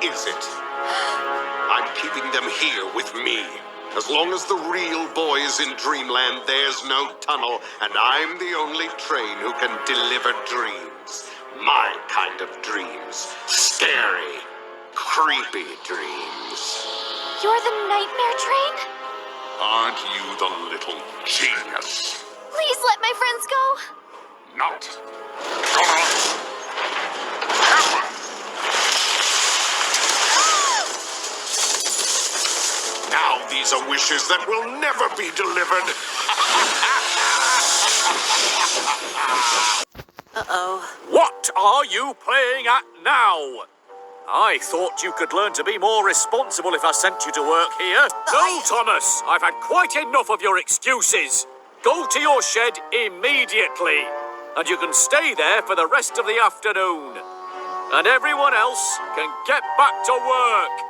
is it? I'm keeping them here with me. As long as the real boy is in Dreamland, there's no tunnel, and I'm the only train who can deliver dreams. My kind of dreams. Scary, creepy dreams. You're the nightmare train? Aren't you the little genius? Please let my friends go. Not gonna happen. Now these are wishes that will never be delivered. Uh-oh. What are you playing at now? I thought you could learn to be more responsible if I sent you to work here. No, Thomas, I've had quite enough of your excuses. Go to your shed immediately, and you can stay there for the rest of the afternoon. And everyone else can get back to work.